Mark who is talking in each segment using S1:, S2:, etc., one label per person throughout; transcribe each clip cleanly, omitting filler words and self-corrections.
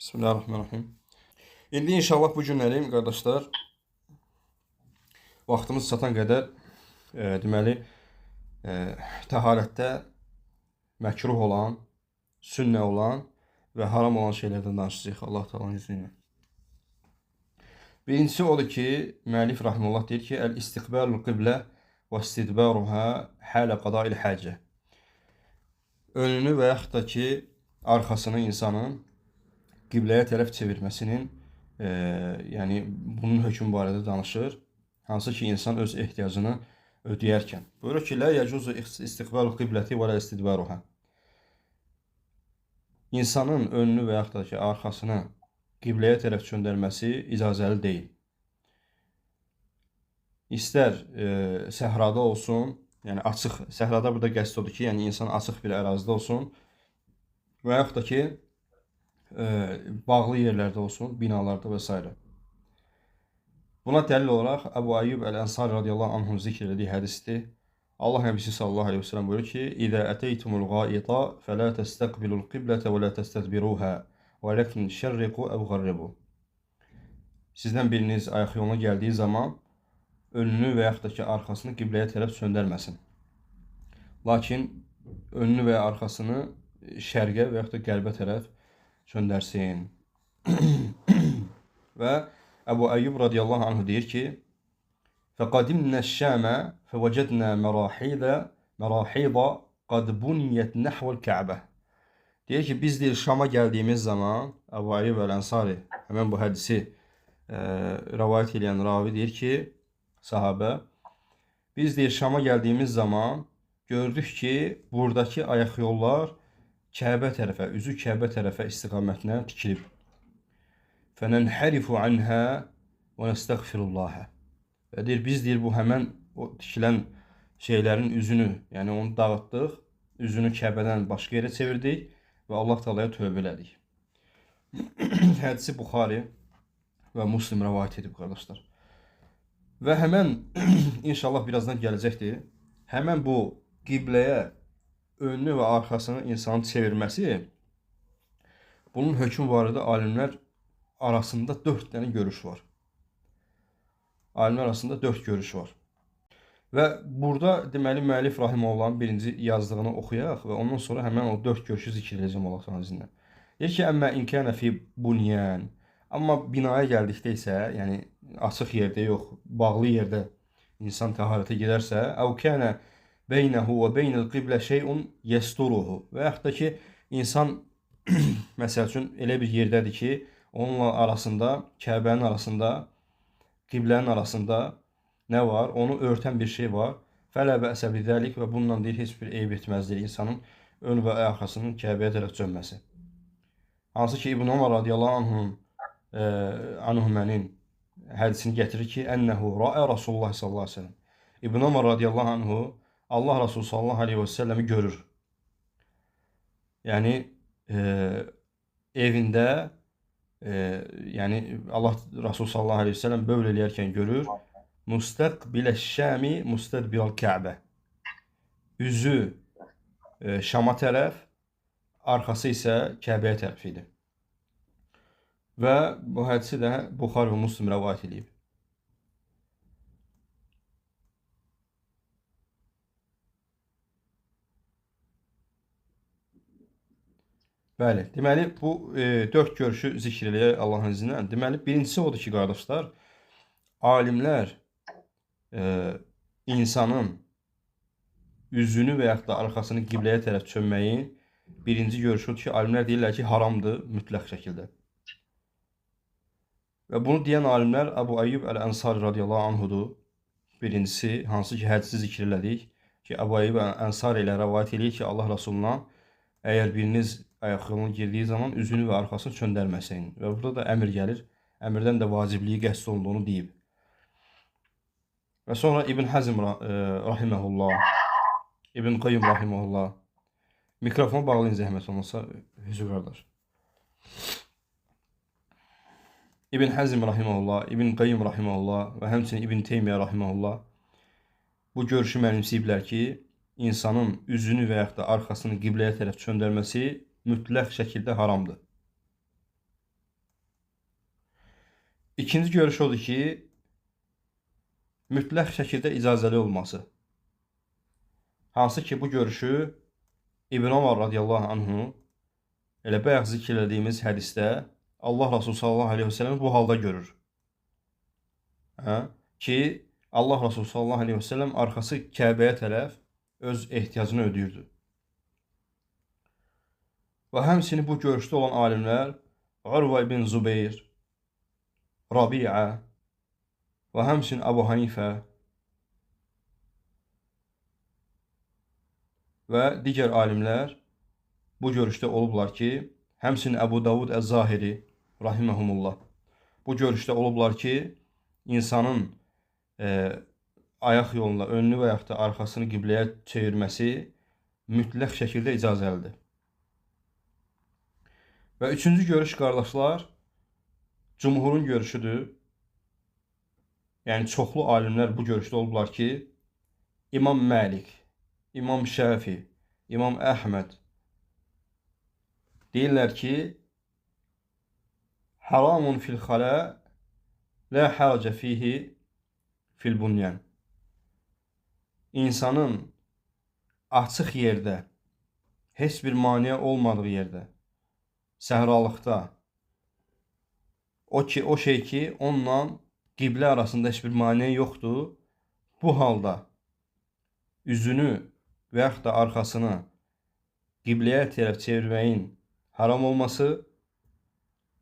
S1: Bismillahirrahmanirrahim. İndi inşallah bu günləri qardaşlar vaxtımız çatan qədər deməli e, təharətdə məkruh olan, sünnə olan və haram olan şeylərdən danışacağıq Allah Taala'nın izni ilə. Birincisi odur ki, müəllif rahimehullah deyir ki, el-istiqbalul qiblə və istidbaruha halə qada'il hacə. Önünü və yaxud da ki, arxasını insanın qibləyə tərəf çevirməsinin yəni bunun hökmü barədə danışır. Hansı ki insan öz ehtiyacını ödəyərkən. Buyurur ki, la yacuzu istiqbalul qibləti və la istidbaruha. İnsanın önünü və yaxud da ki arxasını qibləyə tərəf çöndərməsi icazəli deyil. İstər səhrada olsun, yəni açıq, səhrada burada qəsd odur ki, yəni insan açıq bir ərazidə olsun və yaxud da ki bağlı yerlərdə olsun, binalarda və s. Buna dəlil olaraq Əbu Ayyub Əl-Ənsari radiyallahu anhun zikr elədiyi hədisdir. Allah Nəbisi sallallahu aleyhi ve sellem buyurur ki, İzə əteytumul qaita fələ təstəqbilul qiblətə və lə təstədbiruhə və ləkin şərriqu əv qarribu. Sizdən biriniz ayaq yoluna gəldiyi zaman önünü və yaxud da ki arxasını qibləyə tərəf çöndərməsin. Lakin önünü və arxasını şərqə və yaxud da qərbə tərəf çöndərsin. Və Əbu Əyyub radiyallahu anhu deyir ki, فَقَدِمْنَا الشَّامَ فَوَجَدْنَا مَرَاحِيضَ قَدْ بُنِيَتْ نَحْوَ الْكَعْبَةِ. Deyir ki, biz deyir Şam'a gəldiyimiz zaman Əbu Əyyub Əl-Ənsari həmən bu hədisi rəvayət edən ravi deyir ki, sahabə, biz deyir Şam'a gəldiyimiz zaman gördük ki, buradakı ayaq yollar Kəbə tərəfə, üzü Kəbə tərəfə istiqamətinə tikilib. فَنَنْحَرِفُ عَنْهَا وَنَسْتَغْفِرُ اللّٰهَ. Və deyir, biz deyir, bu həmən o tikilən şeylərin üzünü, yəni onu dağıtdıq, üzünü Kəbədən başqa yerə çevirdik və Allah Taala'ya tövbə elədik. Hədisi Buxari və Müslim rəvayət edib, qardaşlar. Və həmən, inşallah birazdan gələcəkdir, həmən bu qibləyə önünü və arxasını insanın çevirməsi, bunun hökmü barədə alimlər arasında 4 dənə görüş var. Alimlər arasında 4 görüş var. Və burada deməli müəllif rahimehullahın birinci yazdığını oxuyaq və ondan sonra həmən o 4 görüşü zikr edəcəm Allahın izni ilə. Deyir ki, əmmə in kana fi bunyan. Amma binaya gəldikdə isə, yəni açıq yerdə yox, bağlı yerdə insan təharətə gedərsə, əv kana beynəhu və beynəl qiblə şeyun yesturuhu. Və yaxud da ki, insan məsəl üçün elə bir yerdədir ki, onunla arasında, Kəbənin arasında, qiblənin arasında nə var? Onu örtən bir şey var. Fələ bəsə bidəlik və bundan deyir, heç bir eyb etməzdir insanın ön və arxasının Kəbəyə tərəf çönməsi. Hansı ki, İbn Ömər radiyallahu anhumənin hədisini gətirir ki, ənəhu rəə Rasulullah sallallahu aleyhi ve sellem. İbn Ömər radiyallahu anhu Allah Rasulü sallallahu aleyhi ve sellem'i görür. Yəni evində yəni Allah Rasul sallallahu aleyhi ve sellem böyle eləyərkən görür. Mustaqbiləş-Şami mustadbiral-Kəbə. Üzü Şama tərəf, arxası isə Kəbəyə tərəf idi. Və bu hədisi də Buxari və Müslim rəvayət edib. Bəli, deməli bu 4 görüşü zikr eləyək Allahın izni ilə. Deməli birincisi odur ki, qardaşlar, alimlər insanın üzünü və yaxud da arxasını qibləyə tərəf çönməyin birinci görüşü odur ki, alimlər deyirlər ki, haramdır mütləq şəkildə. Və bunu deyən alimlər Əbu Əyyub Əl-Ənsari radiyallahu anhudur. Birincisi, hansı ki, hədisi zikr elədik ki, Əbu Əyyub Əl-Ənsari ilə rəvayət eləyir ki, Allah Rasulundan əgər biriniz ayaq yoluna girdiyi zaman üzünü və arxasını çöndərməsin. Və burada da əmr gəlir. Əmrdən də vacibliyi qəsd olunduğunu deyib. Və sonra İbn Həzm rahiməhullah, İbn Qayyim rahiməhullah. Mikrofonu bağlayın zəhmət olmasa, Hüsü qardaş. İbn Həzm rahiməhullah, İbn Qayyim rahiməhullah və həmçinin İbn Teymiyyə rahiməhullah bu görüşü mənimsəyiblər ki, insanın üzünü və yaxud da arxasını qibləyə tərəf çöndərməsi mütləq şəkildə haramdır. İkinci görüş odur ki, mütləq şəkildə icazəli olması. Hansı ki, bu görüşü İbn Ömər radiyallahu anhu elə bayaq zikr etdiyimiz hədisdə Allah Resulü sallallahu aleyhi ve sellem bu halda görür. Ki Allah Resulü sallallahu aleyhi ve sellem arxası Kəbəyə tərəf öz ehtiyacını ödəyirdi. Və həmçinin bu görüşdə olan alimlər Urva ibn Zubeyr, Rabi'a və həmçinin Əbu Hanifə və digər alimlər bu görüşdə olublar ki, həmçinin Əbu Davud Əz-Zahiri rahimehumullah bu görüşdə olublar ki, insanın ayaq yolunda önünü və yaxud da arxasını qibləyə çevirməsi mütləq şəkildə icazəlidir. Və üçüncü görüş, qardaşlar, cumhurun görüşüdür. Yəni, çoxlu alimlər bu görüşdə olublar ki, İmam Məlik, İmam Şəfi, İmam Əhməd deyirlər ki, haramun fil xalə, la hərəcə fihi fil bunyan. İnsanın açıq yerdə, heç bir maniə olmadığı yerdə, səhralıqda, o şey ki, onunla qiblə arasında heç bir maniə yoxdur, bu halda üzünü və yaxud da arxasını qibləyə tərəf çevirməyin haram olması,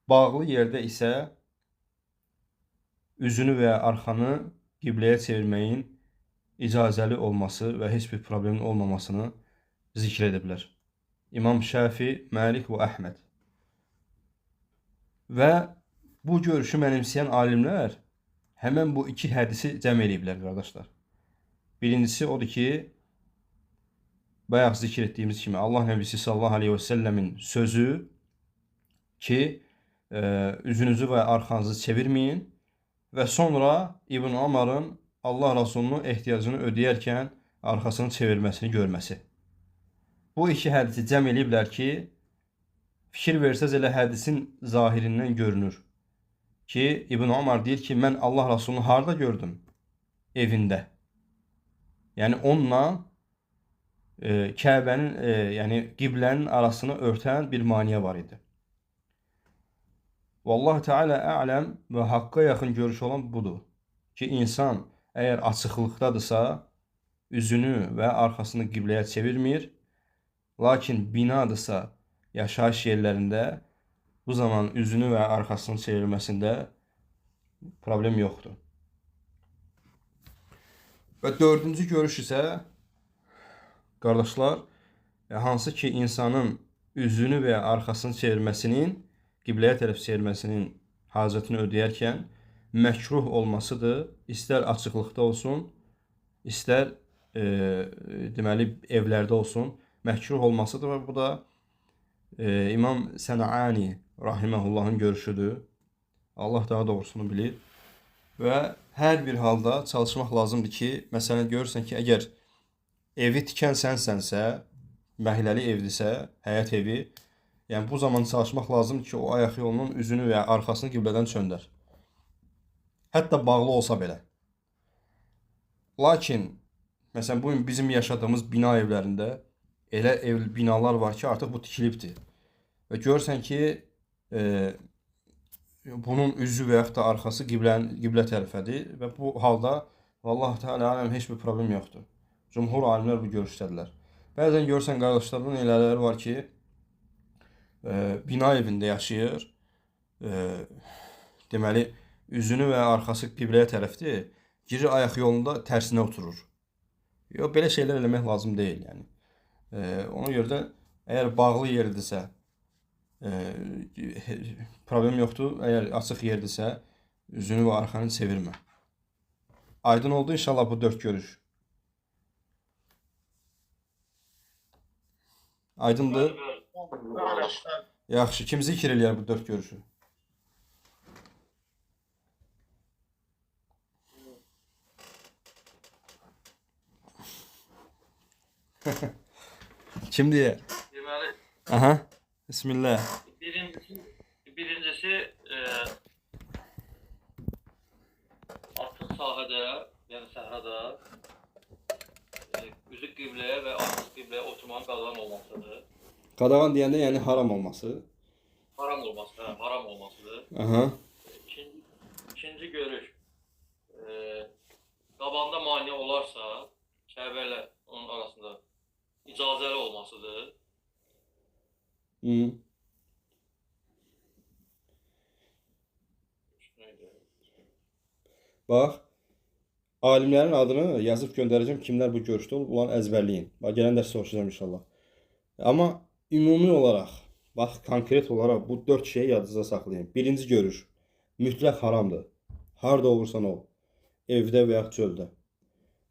S1: bağlı yerdə isə üzünü və arxanı qibləyə çevirməyin icazəli olması və heç bir problemin olmamasını zikr ediblər. İmam Şəfi, Məlik və Əhməd. Və bu görüşü mənimsəyən alimlər həmən bu iki hədisi cəm ediblər, qardaşlar. Birincisi odur ki, bayaq zikr etdiyimiz kimi Allah Nəbisi sallallahu aleyhi ve sellemin sözü ki, üzünüzü və arxanızı çevirməyin və sonra İbn Ömər'in Allah Rasulunun ehtiyacını ödəyərkən arxasını çevirməsini görməsi. Bu iki hədisi cəm ediblər ki, fikir versəz elə hədisin zahirindən görünür ki, İbn Ömər deyir ki, mən Allah Rasulunu harda gördüm? Evində. Yəni onunla Kəbənin, yəni qiblənin arasını örtən bir maniyə var idi. Vallahi Teala ələm və haqqa yaxın görüş olan budur ki, insan əgər açıqlıqdadırsa, üzünü və arxasını qibləyə çevirmir, lakin binadırsa, yaşayış yerlərində bu zaman üzünü və arxasını çevirməsində problem yoxdur. Və dördüncü görüş isə, qardaşlar, hansı ki, insanın üzünü və arxasını çevirməsinin, qibləyə tərəf çevirməsinin hacətini ödəyərkən məkruh olmasıdır. İstər açıqlıqda olsun, istər deməli evlərdə olsun, məkruh olmasıdır və bu da İmam Sənəani rahiməhullahın görüşüdür. Allah daha doğrusunu bilir. Və hər bir halda çalışmaq lazımdır ki, məsələn, görürsən ki, əgər evi tikən sənsənsə, məhəlləli evdirsə, həyət evi, yəni bu zaman çalışmaq lazımdır ki, o ayaq yolunun üzünü və arxasını qiblədən çöndər. Hətta bağlı olsa belə. Lakin, məsələn, bugün bizim yaşadığımız bina evlərində elə binalar var ki, artıq bu tikilibdir. Və görürsən ki, bunun üzü və yaxud da arxası qiblə tərəfədir və bu halda vallahi Teala aləm heç bir problem yoxdur. Cumhur alimlər bu görüşdədirlər. Bəzən görürsən qardaşlardan elələri var ki, bina evində yaşayır, deməli, üzünü və arxası qibləyə tərəfdir, girir ayaq yolunda tərsinə oturur. Yox, belə şeylər eləmək lazım deyil. Yəni. Ona görə də əgər bağlı yerdirsə, problem yoxdur. Əgər açıq yerdirsə, üzünü və arxanı çevirmə. Aydın oldu inşallah bu 4 görüş. Aydındır? Yaxşı, kim zikr eləyər bu 4 görüşü? Kim deyər?
S2: Deməli,
S1: Aha, bismillah.
S2: birincisi çöldə, yəni səhrada üzü qibləyə və arxası qibləyə oturmanın qadağan olmasıdır.
S1: Qadağan deyəndə yəni haram olması.
S2: Haram olması, hə, haram olmasıdır.
S1: Aha.
S2: İkinci görüş, qabağında mane olarsa, Kəbə ilə onun arasında icazəli olmasıdır.
S1: Hı. Bax, alimlərin adını yazıb göndərəcəm. Kimlər bu görüşdə olub, onları əzbərləyin. Bax, gələn dərs soruşacağım inşallah. Amma ümumi olaraq, bax, konkret olaraq bu 4 şeyi yadınızda saxlayın. Birinci görüş, mütləq haramdır. Harda olursan ol, evdə və ya çöldə.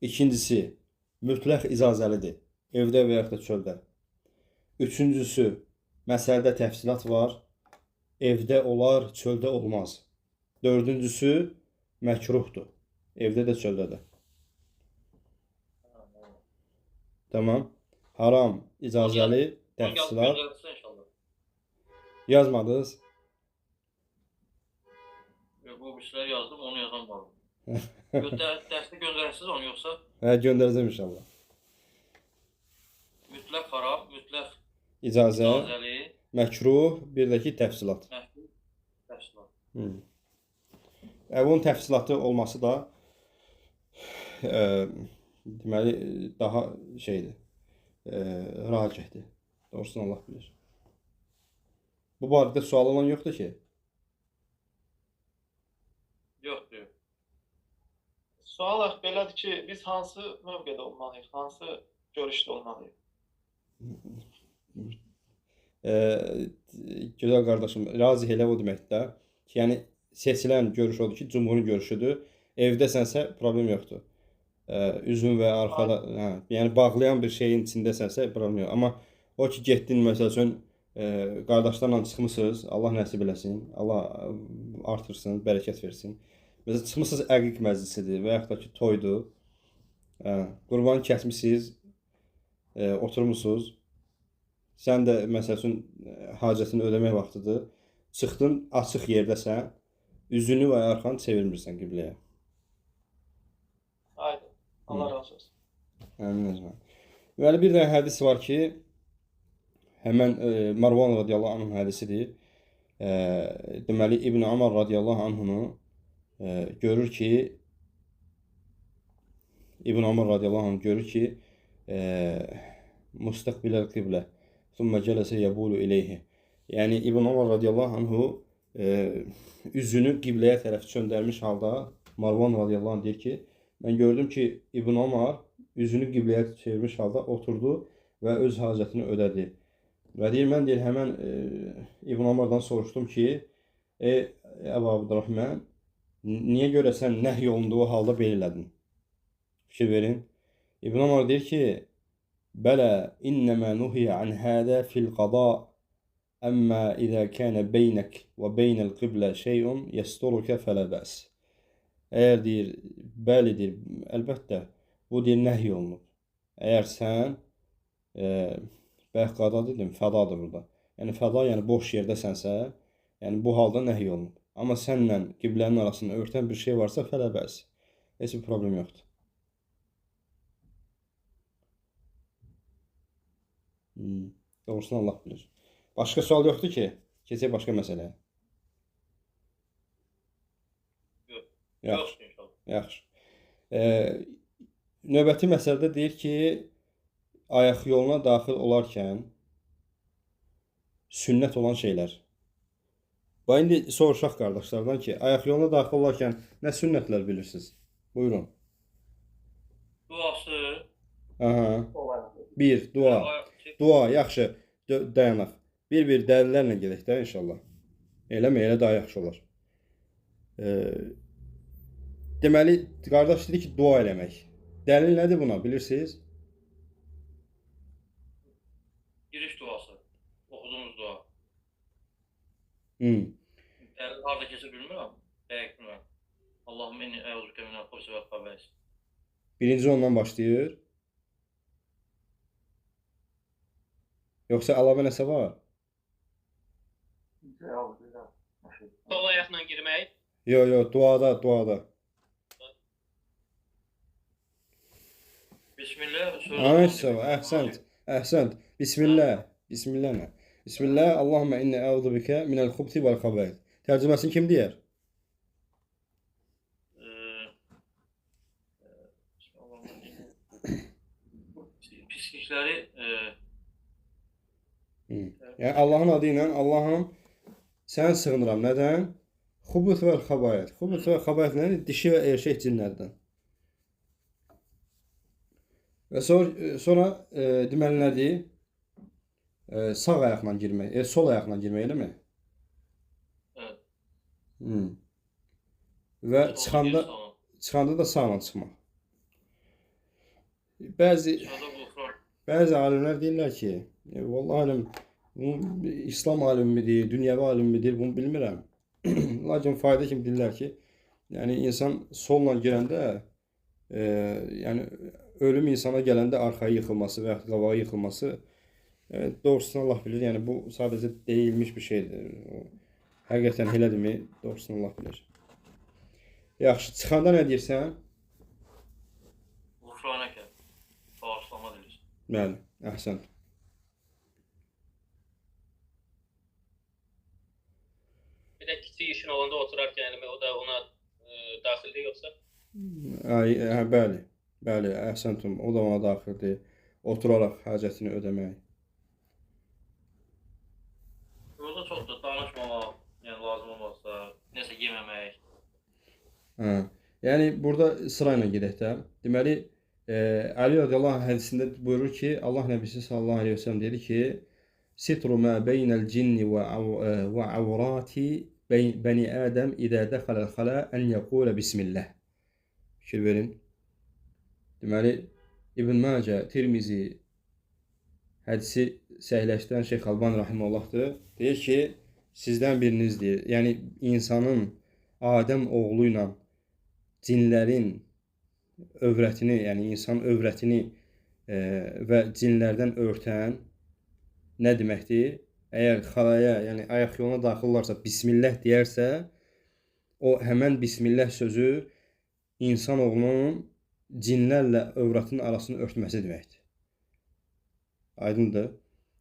S1: İkincisi, mütləq icazəlidir. Evdə və ya da çöldə. Üçüncüsü, məsələdə təfsilat var. Evdə olar, çöldə olmaz. Dördüncüsü, məkruhdur. Evdə də, çöldə də. Tamam. Haram, icazəli, təfsilat. Yazmadınız.
S2: Bu bir şeyler yazdım, onu yazan var. Dərsdə göndərsiniz onu yoxsa?
S1: Hə, göndərəcəm inşallah.
S2: Mütləq haram, mütləq
S1: İcazəli, məkruh, bir də ki, təfsilat.
S2: Təfsilat.
S1: Bunun təfsilatı olması da deməli daha şeydir, racihdir. Doğrusunu Allah bilir. Bu barədə sual olan yoxdur ki?
S2: Yoxdur.
S3: Sual belədir ki, biz hansı mövqedə olmalıyıq, hansı görüşdə olmalıyıq?
S1: Gözəl qardaşım, razı elə o deməkdə ki, yəni seçilən görüş odur ki, cümhurun görüşüdür. Evdəsənsə problem yoxdur. Üzün və arxada, yəni bağlayan bir şeyin içindəsənsə problem yox. Amma o ki, getdin, məsəl üçün, qardaşlarla çıxmışsınız, Allah nəsib eləsin, Allah artırsın, bərəkət versin. Məsələn, çıxmışsınız əqiq məclisidir və yaxud da ki, toydur. Qurbanı kəsmişsiniz, oturmuşsuz. Sən də, məsəl üçün, hacətini ödəmək vaxtıdır. Çıxdın, açıq yerdəsən, üzünü və arxanı çevirmirsən qibləyə.
S3: Haydi, Allah razı olsun.
S1: Əmin özmən. Deməli, bir dənə hədis var ki, həmən Marwan radiyallahu anhın hədisidir. Deməli, İbn Ömər radiyallahu anhını görür ki, İbn Ömər radiyallahu anh görür ki, müstəqbiləl qiblə, thumma cələsə yəbulu ileyhi. Yəni, İbn Ömər radiyallahu anhu üzünü qibləyə tərəf çöndərmiş halda Marwan radiyallahu anh deyir ki, mən gördüm ki, İbn Ömər üzünü qibləyə çevirmiş halda oturdu və öz hacətini ödədi. Və deyir, mən deyir, həmən İbn Ömərdən soruşdum ki, Əbu Abdurrahman, niyə görə sən nəhy olunduğu halda belə elədin? Fikir verin. İbn Ömər deyir ki, bələ, innəmə nuhiyə an hədə fil qada, əmmə izə kənə beynək və beynəl qiblə şeyun yəsturukə fələ bəs. Əgər deyir, bəli deyir, əlbəttə, bu deyir, nəhy olunub. Əgər sən, bəlkə qada dedim, fədadır burada. Yəni, fəda, yəni boş yerdəsənsə, yəni bu halda nəhy olunub. Amma sənlə qiblənin arasında örtən bir şey varsa, fələ bəs. Heç bir problem yoxdur. Doğrusunu Allah bilir. Başqa sual yoxdur ki, keçək başqa məsələyə. Yaxşı. Yaxşı. Növbəti məsələdə deyir ki, ayaq yoluna daxil olarkən sünnət olan şeylər. Və indi soruşaq qardaşlardan ki, ayaq yoluna daxil olarkən nə sünnətlər bilirsiniz? Buyurun.
S2: Duası.
S1: Aha. Bir, dua. Dua, yaxşı. Dayanaq. Bir dəlillərlə gedək də inşallah. Eləmə, elə daha yaxşı olar. Deməli, qardaş dedi ki, dua eləmək. Dəlil nədir buna, bilirsiniz?
S2: Giriş duası. Oxuduğumuz dua. Dəlil harada keçir bilmirəm. Dəqiq bilmirəm. Allahümme inni əuzubikə minəl xubsi vəl xəbəis.
S1: Birinci ondan başlayır. Yoxsa əlavə nəsə var?
S3: Sol ayaqla girmək.
S1: Yox, duada.
S2: Bismillah.
S1: Aysa, əhsənt. Əhsənt. Bismillah. Bismillah nə? Bismillah. Allahumma inni əuzu bikə minəl xubsi vəl xəbəith. Tərcüməsini kim deyər?
S2: Pislikləri
S1: Yəni Allahın adı ilə Allahım sən sığınıram. Nədən? Xubus və xəbaət. Xubus və xəbaət nədir? Dişi və erkək cinlərdən. Və sonra deməli nədir? Sağ ayaqla girmək, sol ayaqla girmək, eləmi?
S2: evet.
S1: Və çıxanda da sağla çıxmaq. Bəzi alimlər deyirlər ki, vallahi alim, bu İslam alimidir, dünyəvi alimidir, bunu bilmirəm. Lakin fayda kimi deyirlər ki, yəni insan solla girəndə, yəni ölüm insana gələndə arxaya yıxılması və ya qabağa yıxılması, doğrusunu Allah bilir. Yəni bu sadəcə deyilmiş bir şeydir. Həqiqətən elədirmi? Doğrusunu Allah bilir. Yaxşı, çıxanda nə deyirsən?
S2: Ğufranəkə. Bağışlama dilir.
S1: Bəli, əhsən.
S4: Bir də kiçik işin olanda oturarkən yəni o da ona daxildir yoxsa?
S1: Bəli, bəli, əhsəntum. O da ona daxildir. Oturaraq hacətini ödəmək.
S2: Burada çox da danışmamaq, yəni lazım olmazsa, nəsə yeməmək.
S1: Yəni burada sırayla gedək də. Deməli, Ali radiyallahu anh hədisində buyurur ki, Allah Nəbisi sallallahu aleyhi ve sellem dedi ki, Sitru mə beynəl cinni və avrati bəni Ədəm idə dəxaləl xalə ən yəqulə bismillah. Fikir verin. Deməli, İbn Macə, Tirmizi hədisi səhihləşdirən Şeyx Albani rahiməllahdır. Deyir ki, sizdən biriniz deyir, yəni insanın Adəm oğlu ilə cinlərin övrətini, yəni insan övrətini və cinlərdən örtən nə deməkdir? Əgər xalaya, yəni ayaq yoluna daxil olarsa, bismillah deyərsə, o həmən bismillah sözü insan oğlunun cinlərlə övrətin arasını örtməsi deməkdir. Aydındır?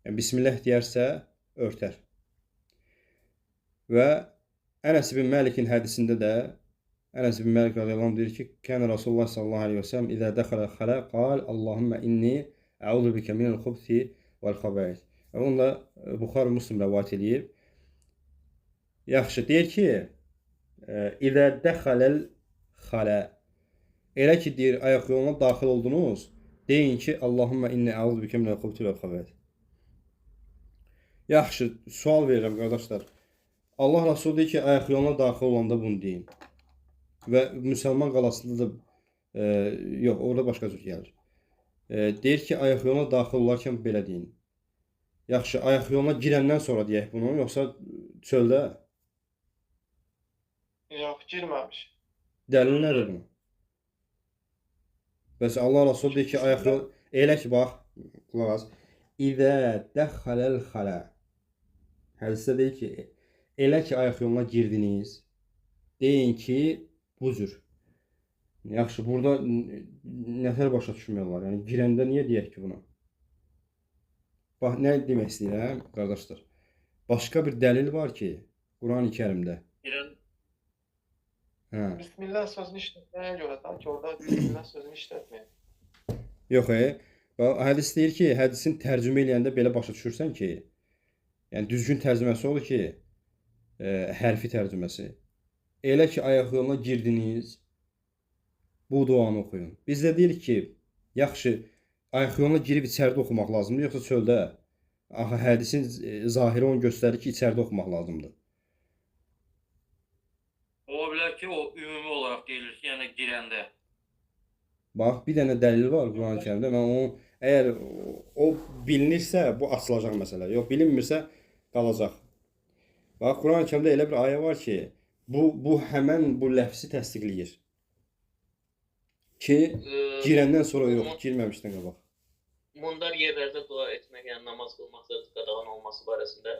S1: Yəni, bismillah deyərsə, örtər. Və Ənəs ibn Məlikin hədisində də Ənəs ibn Məlik radiyallahu anh deyir ki, Kənə Rasulullah sallallahu aleyhi və səlləm İzə dəxələ xalə qal Allahümmə inni əuzu bikə minəl xubsi vəl xəbəith. Onu da Buxar Müslim rəvat edib. Yaxşı, deyir ki, İzə dəxələl xalə. Elə ki, deyir, ayaq yoluna daxil oldunuz, deyin ki, Allahümmə inni əuzu bikə minəl xubsi vəl xəbəith. Yaxşı, sual verirəm, qardaşlar. Allah Rasulü deyir ki, ayaq yoluna daxil olanda bunu deyin. Və müsəlman qalasında da, yox, orada başqa cür gəlir. Deyir ki, ayaq yoluna daxil olarkən belə deyin. Yaxşı, ayaq yoluna girəndən sonra deyək bunu, yoxsa çöldə?
S3: Yox, girməmiş.
S1: Dəlil nədir bunu? Bəs Allah Rasulü deyir ki, ayaq yol... Elə ki, bax, qulaq as. İzə dəxələl xalə. Hədisdə deyir ki, elə ki, ayaq yoluna girdiniz, deyin ki, bu cür. Yaxşı, burada nətər başa düşmüyorlar? Yəni, girəndə niyə deyək ki buna? Bax, nə demək istəyirəm, qardaşlar? Başqa bir dəlil var ki, Quran-ı Kərimdə.
S3: Bismillah sözünü işlətməyə görə da ki, orada Bismillah sözünü işlətməyin.
S1: Yox, hədis deyir ki, hədisin tərcümə eləyəndə belə başa düşürsən ki, yəni düzgün tərcüməsi olur ki, hərfi tərcüməsi. Elə ki, ayaq yoluna girdiniz, bu duanı oxuyun. Biz də deyirik ki, yaxşı, ayaq yoluna girib içəridə oxumaq lazımdır, yoxsa çöldə? Axı, hədisin zahiri onu göstərir ki, içəridə oxumaq lazımdır.
S2: Ola bilər ki, o ümumi olaraq deyilir ki, yəni girəndə.
S1: Bax, bir dənə dəlil var Quran-ı Kərimdə. Mən onu, əgər o bilinirsə, bu açılacaq məsələ. Yox, bilinmirsə, qalacaq. Bax, Quran-ı Kərimdə elə bir ayə var ki, bu həmən bu ləfsi təsdiqləyir. Ki, girəndən sonra yox, girməmişdən qabaq.
S4: Mundar yerlərdə dua etmək, yəni namaz qılmaqda qadağan olması barəsində.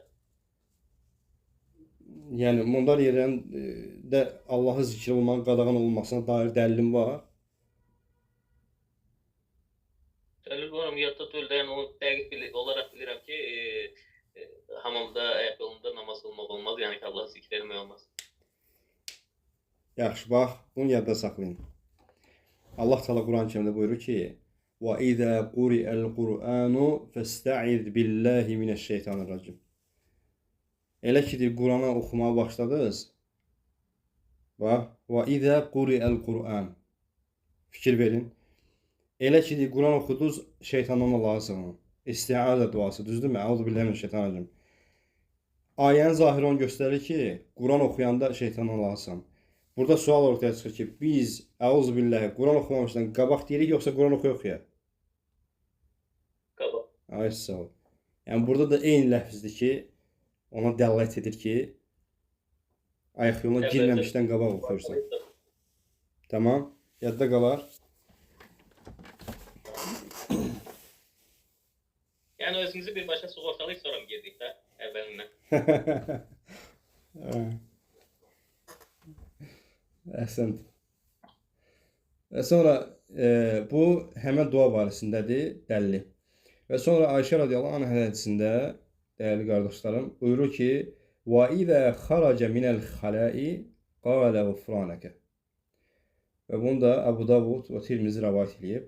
S1: Yəni, mundar yerlərində Allahı zikr olmanın qadağan olmasına dair dəlilim var.
S4: yadda deyil də, yəni onu dəqiq olaraq bilirəm ki, hamamda, ayaq yolunda namaz qılmaq olmaz, yəni ki, Allahı zikr etmək olmaz.
S1: Yaxşı, bax, bunu yadda saxlayın. Allah Teala Quran-Kərimdə buyurur ki: "Və izə quri'əl Qur'anu fəstə'iz billahi minəşşeytanirracim." Elə ki, Qur'anı oxumağa başladınız. Bax, və izə quri'əl Qur'an. Fikir verin. Elə ki, Quran oxudunuz, şeytandan Allah'a sığının. İstiazə duası, düzdürmü? Əuzu billahi minəşşeytanirracim. Ayənin zahiri onu göstərir ki, Quran oxuyanda şeytandan Allah'a sığın. Burada sual ortaya çıxır ki, biz əuzu billahi Quran oxumamışdan qabaq deyirik, yoxsa Quran oxuya-oxuya?
S4: Qabaq.
S1: Ay sağ ol. Yəni burada da eyni ləfzdir ki, ona dəlalət edir ki, ayaq yoluna girməmişdən qabaq oxuyursan. Tamam, yadda qalar.
S4: Yəni özümüzü birbaşa sığortalayıb sonra mı girdik də əvvəlindən?
S1: Əhsənd. Və sonra bu həmən dua barəsindədir, dəlli. Və sonra Ayşə radiyallahu anh hədisində, dəyərli qardaşlarım, buyurur ki: "Və izə xaraca minəl xaləi qalə ğufranəkə." Və bunu da Əbu Davud və Tirmizi rəvayət edib.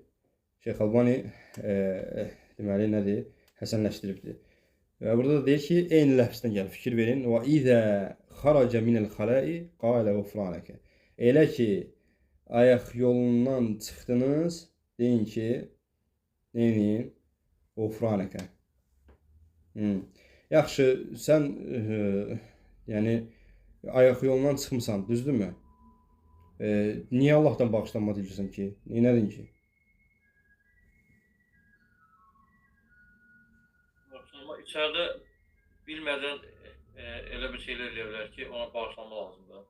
S1: Şeyx Albani deməli nədir? Həsənləşdiribdir. Və burada da deyir ki, eyni ləfzdən gəlir. Fikir verin. "Və izə xaraca minəl xaləi qalə ğufranəkə." Elə ki, ayaq yolundan çıxdınız, deyin ki, neyin? Ğufranəkə. Yaxşı, sən yəni ayaq yolundan çıxmısan, düzdürmü? Niyə Allahdan bağışlanma diləyirsən ki? Neynədin ki?
S2: Amma içəridə bilmədən elə bir şeylər eləyə bilər ki, ona bağışlanma lazımdır.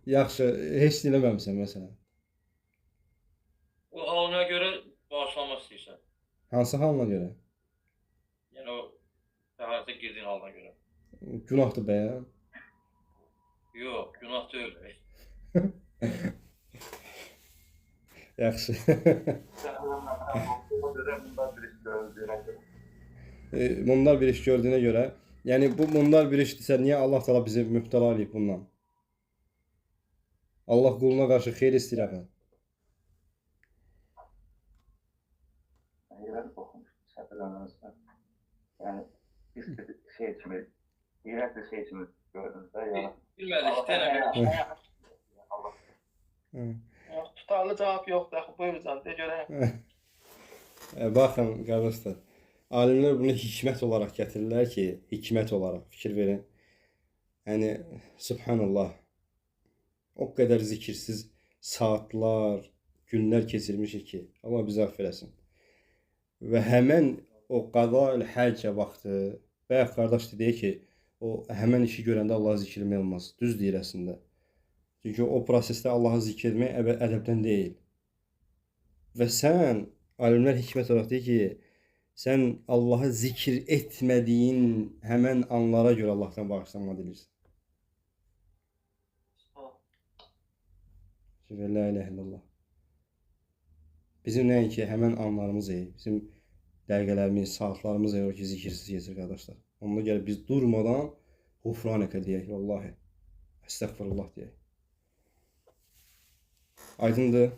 S1: Yaxşı, heç eləməmisən məsələn.
S2: O halına görə bağışlanma istəyirsən.
S1: Hansı halına görə?
S2: Yəni o təharətə girdiyin halına görə.
S1: Günahdır bəyəm.
S2: Yox, günah deyil.
S1: Yaxşı. Bunlar bir iş gördüyünə görə, yəni bu bunlar bir işdirsə, niyə Allah Teala bizi mübtəla edib bundan? Allah quluna qarşı xeyir istəyir axı.
S5: Yani biz şey için, iğrenç bir şey için gördünüz de ya.
S2: Bilmədik, denəmək.
S3: Yox, tutarlı cavab yoxdur. Axı buyur can, de görək.
S1: Baxın qardaşlar, alimlər bunu hikmət olaraq gətirirlər ki, hikmət olaraq fikir verin. Yəni subhanallah. O qədər zikirsiz saatlar, günlər keçirmişik ki, Allah bizi əfv eləsin. Və həmən o qada-ül-həcə vaxtı, bayaq qardaş deyir ki, o həmən işi görəndə Allahı zikr etmək olmaz. Düz deyir əslində. Çünki o prosesdə Allahı zikr etmək ədəbdən deyil. Və sən, alimlər hikmət olaraq deyir ki, sən Allahı zikr etmədiyin həmən anlara görə Allahdan bağışlanma dilirsən. La ilahe illallah. Bizim nəinki həmən anlarımız bizim dəqiqələrimiz, saatlarımız o ki, zikirsiz keçir qardaşlar. Onunla gəlib biz durmadan ğufranəkə deyək, vallahi. Əstəğfirullah deyək. Aydındır.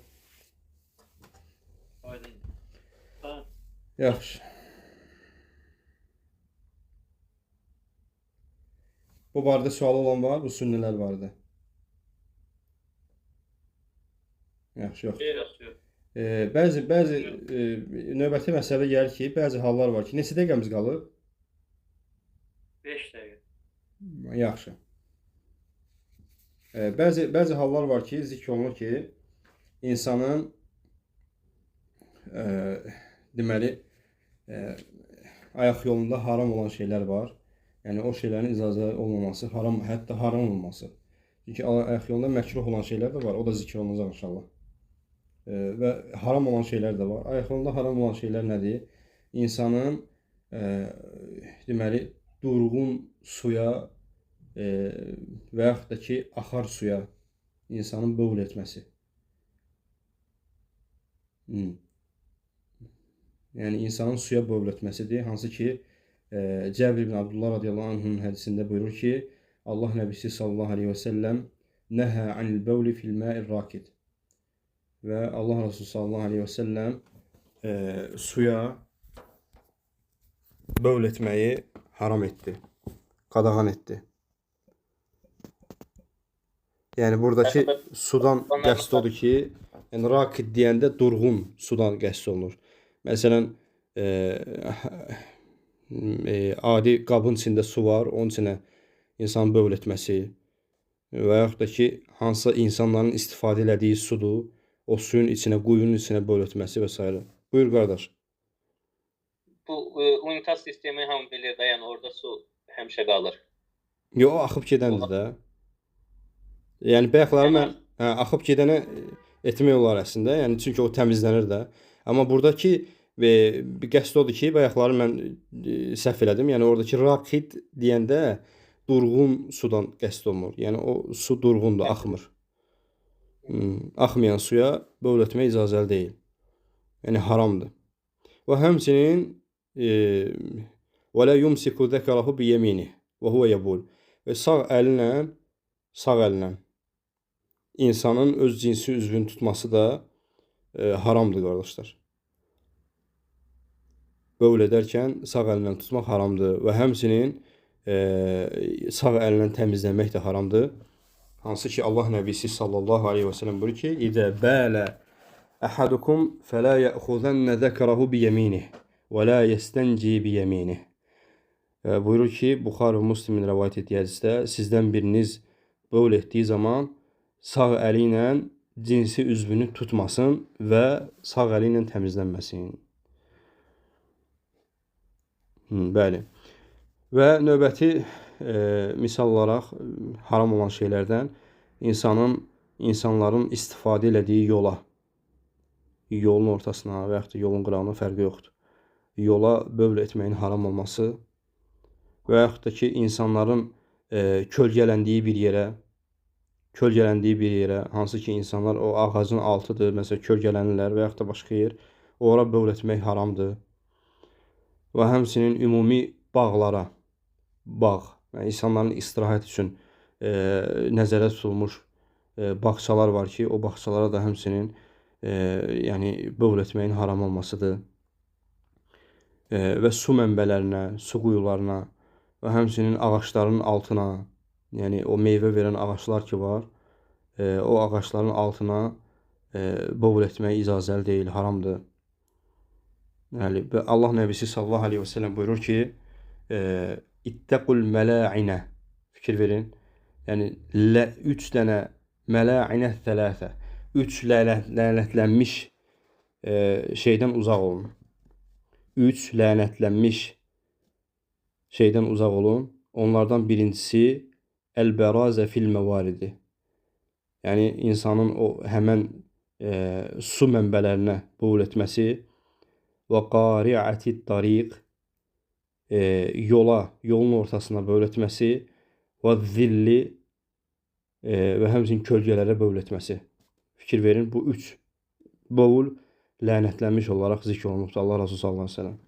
S2: Aydın.
S1: Yaxşı. Bu barədə sualı olan var, bu sünnələr barədə. Yaxşı, yox. Bəzi növbəti məsələ gəlir ki, bəzi hallar var ki, neçə dəqiqəmiz qalıb?
S2: 5 dəqiqə.
S1: Yaxşı. Bəzi hallar var ki, zikr olunur ki, insanın deməli ayaq yolunda haram olan şeylər var. Yəni o şeylərin icazə olmaması, hətta haram olması. Çünki ayaq yolunda məkruh olan şeylər də var, o da zikr olunacaq inşallah. Və haram olan şeylər də var. Ayaq yolunda haram olan şeylər nədir? İnsanın deməli durğun suya və yaxud da ki, axar suya insanın bövl etməsi. Yəni insanın suya bövl etməsidir. Hansı ki, Cəbir ibn Abdullah radiyallahu anh'ın hədisində buyurur ki, Allah Nəbisi sallallahu aleyhi və səlləm nəhə anil bəvli fil ma'ir rakid. Və Allah Resulü sallallahu aleyhi və səlləm suya bövl etməyi haram etdi, qadağan etdi. Yəni buradakı sudan qəsd odur ki, yəni rakid deyəndə durğun sudan qəsd olunur. Məsələn, adi qabın içində su var, onun içinə insan bövl etməsi və yaxud da ki, hansısa insanların istifadə elədiyi sudur, o suyun içinə, quyunun içinə bövl etməsi və s. Buyur qardaş.
S4: Bu unitaz sistemi hamı bilir də, yəni orada su həmişə qalır.
S1: Yox, axıb gedəndir də. Yəni bayaqları mən axıb gedənə etmək olar əslində. Yəni çünki o təmizlənir də. Amma buradakı qəsd odur ki, bayaqları mən səhv elədim. Yəni oradakı rakid deyəndə durğun sudan qəsd olunur. Yəni o su durğundur, axmır. Axmayan suya bövl etmək icazəli deyil. Yəni haramdır. Və həmçinin və la yumsiku zəkarahu bi yemini və huve yebul. Və sağ əllə insanın öz cinsi üzvünü tutması da haramdır qardaşlar. Bövl edərkən sağ əllə tutmaq haramdır və həmçinin sağ əllə təmizləmək də haramdır. Hansı ki Allah Nəbisi sallallahu aleyhi və səlləm buyurur ki, İdə bələ əhadukum fələ yəxuzənnə zəkarahu bi yeminih və la yəstənci bi yeminih. Buyurur ki, Buxar və Müslimin rəvayət etdiyi hədisdə sizdən biriniz bövl etdiyi zaman sağ əli ilə cinsi üzvünü tutmasın və sağ əli ilə təmizlənməsin. Bəli. Və növbəti misal olaraq haram olan şeylərdən insanların istifadə elədiyi yola, yolun ortasına və yaxud da yolun qırağına fərqi yoxdur. Yola bövl etməyin haram olması və yaxud da ki, insanların kölgələndiyi bir yerə, hansı ki, insanlar o ağacın altıdır, məsələn, kölgələnirlər və yaxud da başqa yer, ora bövl etmək haramdır. Və həmçinin ümumi bağlara, yəni insanların istirahət üçün nəzərdə tutulmuş bağçalar var ki, o bağçalara da həmçinin yəni bövl etməyin haram olmasıdır. Və su mənbələrinə, su quyularına və həmçinin ağaçların altına, yəni o meyvə verən ağaçlar ki var, o ağaçların altına bövl etmək icazəli deyil, haramdır. Yəni, Allah Nəbisi sallallahu aleyhi və səlləm buyurur ki, İttəqul mələ'inə, fikir verin, yəni 3 dənə mələ'inə thələthə, 3 lənətlənmiş şeydən uzaq olun. 3 lənətlənmiş şeydən uzaq olun. Onlardan birincisi əl-bərazə fil məvaridi. Yəni insanın o həmən su mənbələrinə bövl etməsi və qari'atid tariq, yolun ortasına bövl etməsi və zilli və həmçinin kölgələrə bövl etməsi. Fikir verin, bu 3 bövl lənətlənmiş olaraq zikr olunubdur Allah Resulü sallallahu aleyhi ve sellem.